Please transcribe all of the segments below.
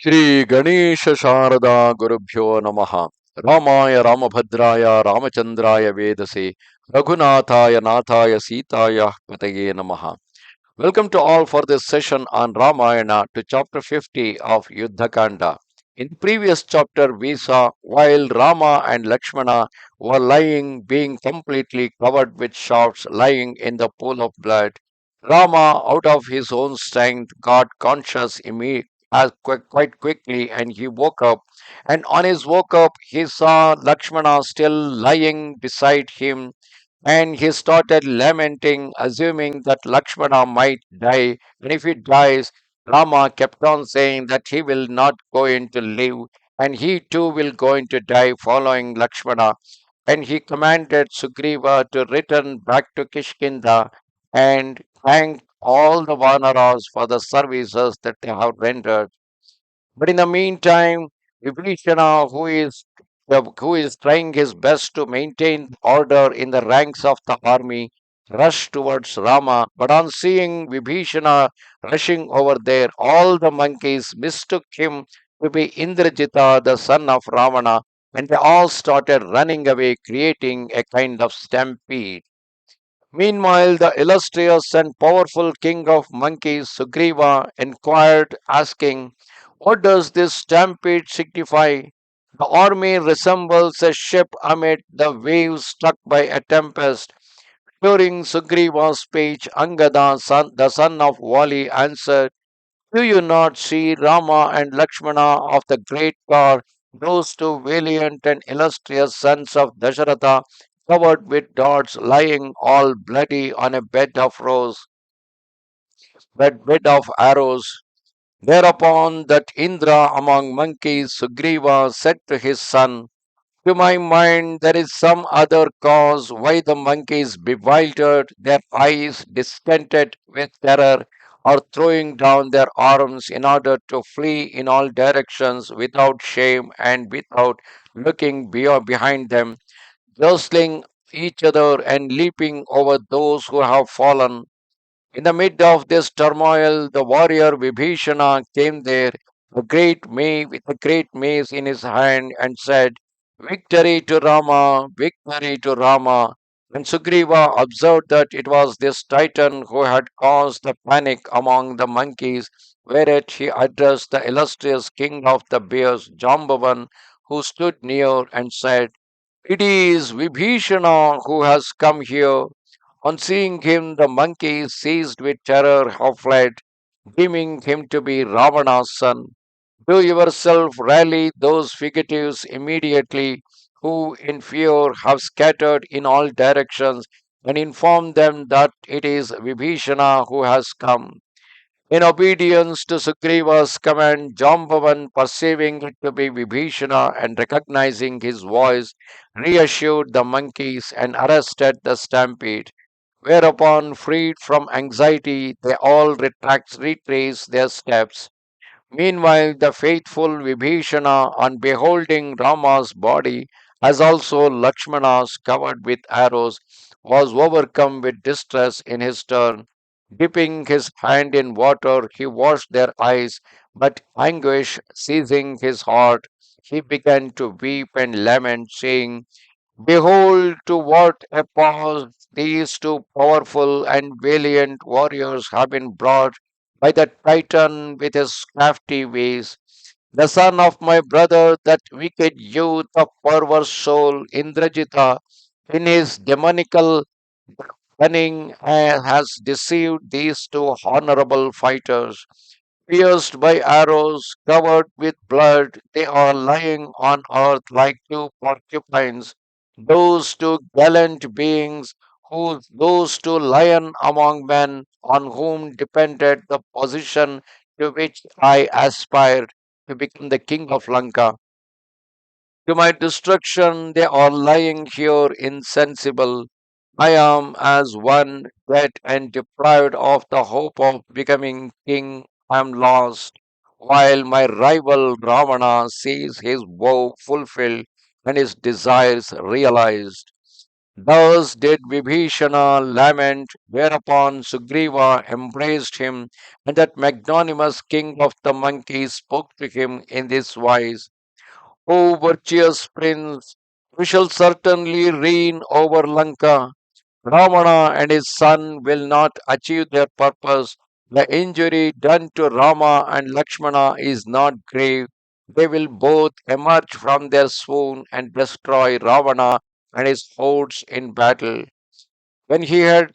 Shri Ganesha Sharada Gurubhyo Namaha Ramaya Ramabhadraya Ramachandraya Vedase Raghunathaya Nathaya Sitaya Pataye Namaha. Welcome to all for this session on Ramayana to chapter 50 of Yuddha Kanda. In the previous chapter, we saw while Rama and Lakshmana were lying, being completely covered with shafts, lying in the pool of blood, Rama, out of his own strength, got conscious quite quickly and he woke up. And on his woke up, he saw Lakshmana still lying beside him and he started lamenting, assuming that Lakshmana might die. And if he dies, Rama kept on saying that he will not going to live, and he too will going to die following Lakshmana. And he commanded Sugriva to return back to Kishkinda and thank all the Vanaras for the services that they have rendered. But in the meantime, Vibhishana, who is trying his best to maintain order in the ranks of the army, rushed towards Rama. But on seeing Vibhishana rushing over there, all the monkeys mistook him to be Indrajita, the son of Ravana, and they all started running away, creating a kind of stampede. Meanwhile, the illustrious and powerful king of monkeys, Sugriva, inquired, asking, "What does this stampede signify? The army resembles a ship amid the waves struck by a tempest." During Sugriva's speech, Angada, the son of Vali, answered, "Do you not see Rama and Lakshmana of the great car, those two valiant and illustrious sons of Dasharatha, covered with dots, lying all bloody on a bed of arrows?" Thereupon that Indra among monkeys, Sugriva, said to his son, "To my mind, there is some other cause why the monkeys, bewildered, their eyes discontented with terror, are throwing down their arms in order to flee in all directions without shame and without looking behind them, jostling each other and leaping over those who have fallen." In the midst of this turmoil, the warrior Vibhishana came there, with a great mace in his hand, and said, "Victory to Rama, victory to Rama." And Sugriva observed that it was this Titan who had caused the panic among the monkeys, whereat he addressed the illustrious king of the bears, Jambavan, who stood near, and said, "It is Vibhishana who has come here." On seeing him, the monkeys, seized with terror, have fled, deeming him to be Ravana's son. Do yourself rally those fugitives immediately, who in fear have scattered in all directions, and inform them that it is Vibhishana who has come. In obedience to Sugriva's command, Jambavan, perceiving it to be Vibhishana and recognizing his voice, reassured the monkeys and arrested the stampede. Whereupon, freed from anxiety, they all retraced their steps. Meanwhile, the faithful Vibhishana, on beholding Rama's body, as also Lakshmana's covered with arrows, was overcome with distress in his turn. Dipping his hand in water, he washed their eyes, but anguish seizing his heart, he began to weep and lament, saying, "Behold, to what a pass these two powerful and valiant warriors have been brought by the Titan with his crafty ways. The son of my brother, that wicked youth of perverse soul, Indrajita, in his demoniacal cunning, has deceived these two honorable fighters. Pierced by arrows, covered with blood, they are lying on earth like two porcupines. Those two gallant beings, those two lion among men, on whom depended the position to which I aspired to become the king of Lanka. To my destruction, they are lying here insensible. I am as one dead and deprived of the hope of becoming king. I am lost, while my rival Ravana sees his vow fulfilled and his desires realized. Thus did Vibhishana lament, whereupon Sugriva embraced him, and that magnanimous king of the monkeys spoke to him in this wise: O virtuous prince, we shall certainly reign over Lanka. Ravana and his son will not achieve their purpose. The injury done to Rama and Lakshmana is not grave. They will both emerge from their swoon and destroy Ravana and his hordes in battle. When he had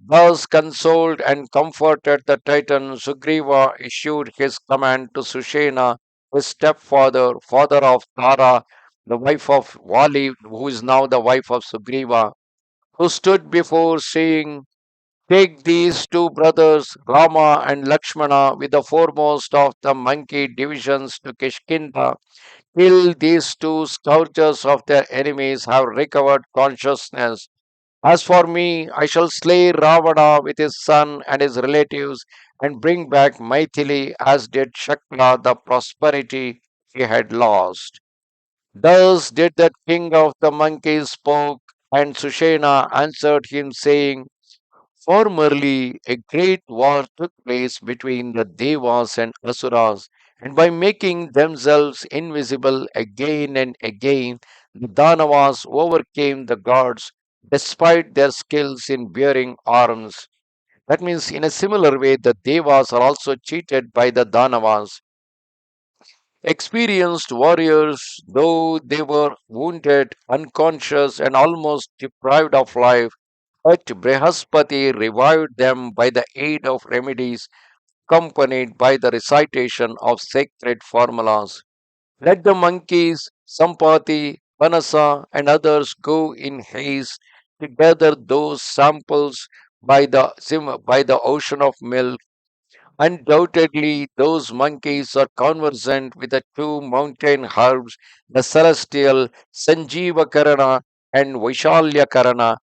thus consoled and comforted the Titan, Sugriva issued his command to Sushena, his stepfather, father of Tara, the wife of Vali, who is now the wife of Sugriva, who stood before, saying, take these two brothers, Rama and Lakshmana, with the foremost of the monkey divisions to Kishkinda, till these two scourgers of their enemies have recovered consciousness. As for me, I shall slay Ravana with his son and his relatives and bring back Maithili as did Shakra the prosperity he had lost. Thus did that king of the monkeys spoke, and Sushena answered him, saying, formerly, a great war took place between the Devas and Asuras, and by making themselves invisible again and again, the Danavas overcame the gods despite their skills in bearing arms. That means, in a similar way, the Devas are also cheated by the Danavas. Experienced warriors, though they were wounded, unconscious, and almost deprived of life, but Brihaspati revived them by the aid of remedies accompanied by the recitation of sacred formulas. Let the monkeys, Sampati, Panasa, and others go in haste to gather those samples by the ocean of milk. Undoubtedly, those monkeys are conversant with the two mountain herbs, the celestial Sanjeeva Karana and Vaishalya Karana,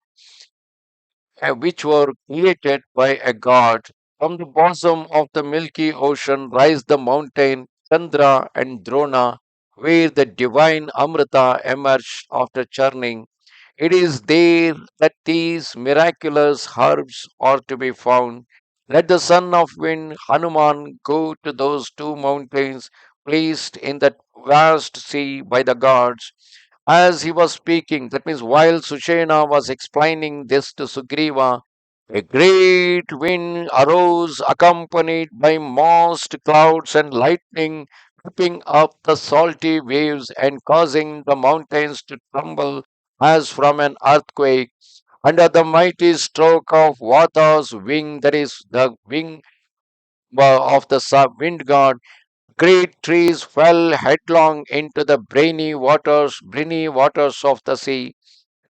which were created by a god. From the bosom of the milky ocean rise the mountain Chandra and Drona, where the divine Amrita emerged after churning. It is there that these miraculous herbs are to be found. Let the son of wind, Hanuman, go to those two mountains placed in that vast sea by the gods. As he was speaking, that means while Sushena was explaining this to Sugriva, a great wind arose accompanied by moist clouds and lightning, whipping up the salty waves and causing the mountains to tremble as from an earthquake. Under the mighty stroke of Vata's wing, that is the wing of the wind god, great trees fell headlong into the briny waters of the sea,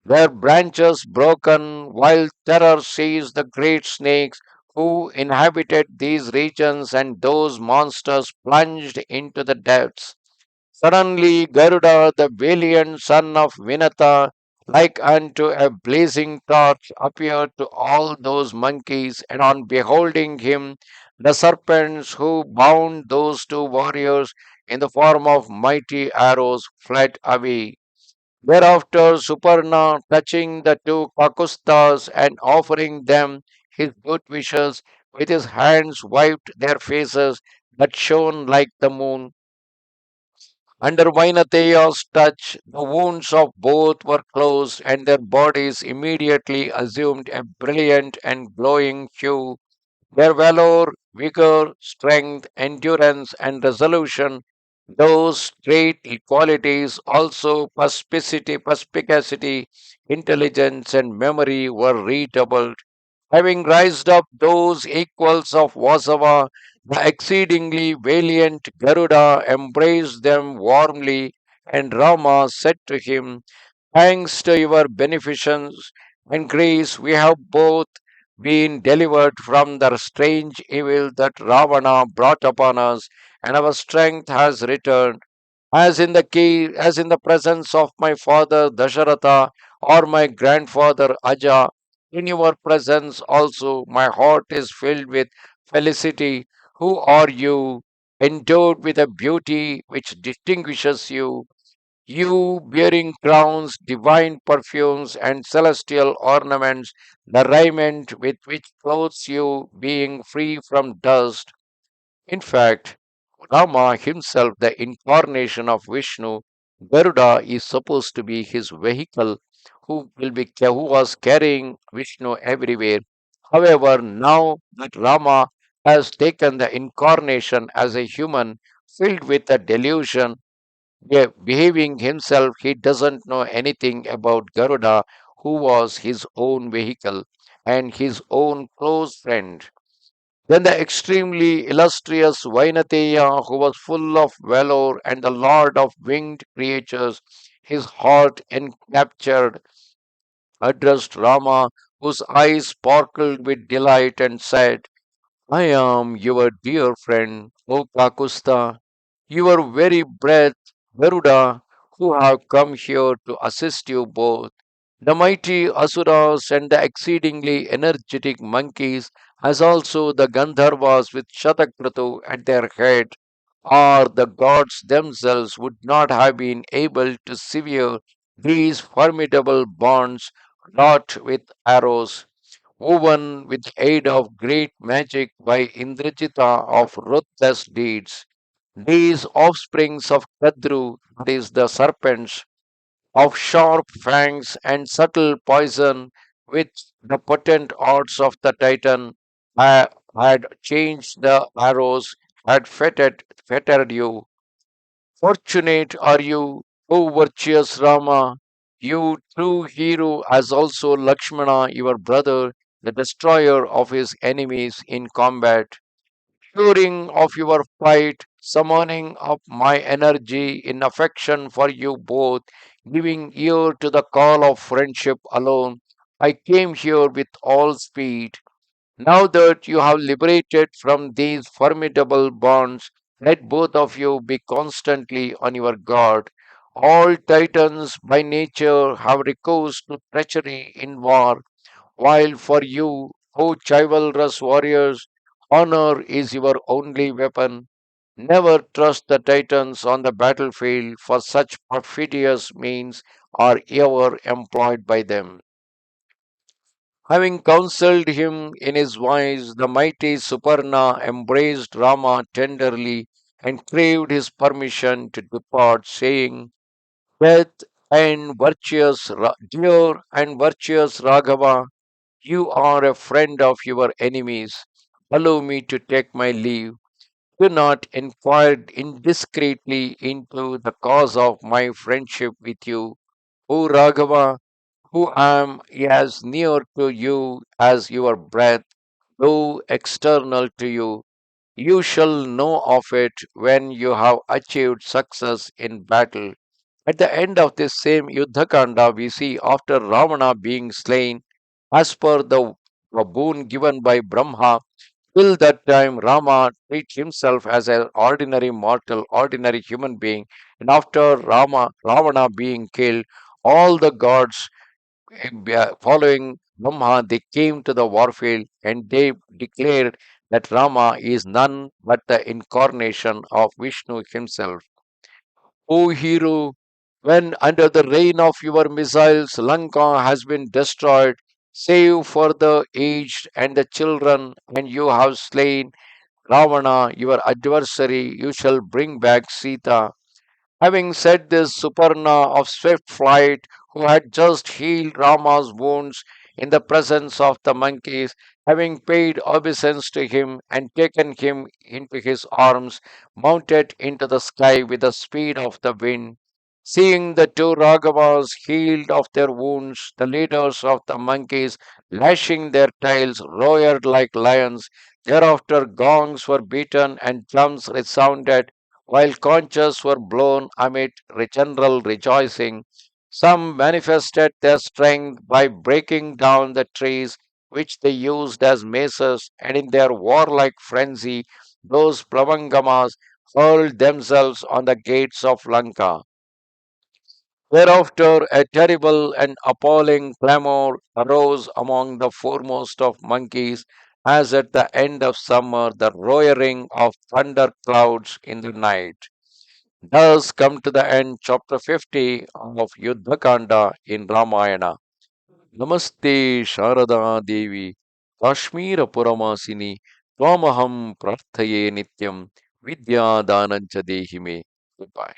their branches broken, while terror seized the great snakes who inhabited these regions, and those monsters plunged into the depths. Suddenly, Garuda, the valiant son of Vinata, like unto a blazing torch, appeared to all those monkeys, and on beholding him, the serpents who bound those two warriors in the form of mighty arrows fled away. Thereafter, Suparna, touching the two Kakustas and offering them his good wishes, with his hands wiped their faces that shone like the moon. Under Vainateya's touch, the wounds of both were closed, and their bodies immediately assumed a brilliant and glowing hue. Their valor, vigor, strength, endurance, and resolution, those great qualities, also perspicacity, intelligence, and memory, were redoubled. Having raised up those equals of Vasava, the exceedingly valiant Garuda embraced them warmly, and Rama said to him, thanks to your beneficence and grace, we have both been delivered from the strange evil that Ravana brought upon us, and our strength has returned. As in the presence of my father Dasharatha or my grandfather Aja, in your presence also my heart is filled with felicity. Who are you, endowed with a beauty which distinguishes you? You bearing crowns, divine perfumes, and celestial ornaments, the raiment with which clothes you, being free from dust. In fact, Rama himself, the incarnation of Vishnu, Garuda is supposed to be his vehicle who was carrying Vishnu everywhere. However, now that Rama has taken the incarnation as a human filled with a delusion, behaving himself, he doesn't know anything about Garuda, who was his own vehicle and his own close friend. Then the extremely illustrious Vainateya, who was full of valor and the lord of winged creatures, his heart enraptured, addressed Rama, whose eyes sparkled with delight, and said, I am your dear friend, O Kakusta, your very breath, Garuda, who have come here to assist you both. The mighty Asuras and the exceedingly energetic monkeys, as also the Gandharvas with Shatakratu at their head, or the gods themselves would not have been able to sever these formidable bonds wrought with arrows, woven with aid of great magic by Indrajita of ruthless deeds. These offsprings of Kadru, that is the serpents, of sharp fangs and subtle poison, which the potent arts of the Titan had changed the arrows, had fettered you. Fortunate are you, O virtuous Rama, you true hero, as also Lakshmana, your brother, the destroyer of his enemies in combat. Curing of your fight, summoning up my energy in affection for you both, giving ear to the call of friendship alone, I came here with all speed. Now that you have liberated from these formidable bonds, let both of you be constantly on your guard. All titans by nature have recourse to treachery in war, while for you, O chivalrous warriors, honor is your only weapon. Never trust the Titans on the battlefield, for such perfidious means are ever employed by them. Having counseled him in his wise, the mighty Suparna embraced Rama tenderly and craved his permission to depart, saying, Death and dear and virtuous Raghava, you are a friend of your enemies. Allow me to take my leave. Do not inquire indiscreetly into the cause of my friendship with you, O Raghava, who am as near to you as your breath, though external to you. You shall know of it when you have achieved success in battle. At the end of this same Yuddha Kanda, we see after Ravana being slain, as per the boon given by Brahma, till that time Rama treats himself as an ordinary mortal, ordinary human being. And after Ravana being killed, all the gods following Brahma, they came to the warfield and they declared that Rama is none but the incarnation of Vishnu himself. O hero, when under the rain of your missiles Lanka has been destroyed, save for the aged and the children, and you have slain Ravana, your adversary, you shall bring back Sita. Having said this, Suparna of swift flight, who had just healed Rama's wounds in the presence of the monkeys, having paid obeisance to him and taken him into his arms, mounted into the sky with the speed of the wind. Seeing the two Raghavas healed of their wounds, the leaders of the monkeys, lashing their tails, roared like lions. Thereafter, gongs were beaten and drums resounded while conches were blown amid general rejoicing. Some manifested their strength by breaking down the trees which they used as maces, and in their warlike frenzy, those Plavangamas hurled themselves on the gates of Lanka. Thereafter, a terrible and appalling clamor arose among the foremost of monkeys, as at the end of summer the roaring of thunder clouds in the night. Thus come to the end, chapter 50 of Yuddha Kanda in Ramayana. Namaste Sharada Devi, Kashmira Puramasini, Twamaham Prarthaye Nityam, Vidya Danancha Dehime. Goodbye.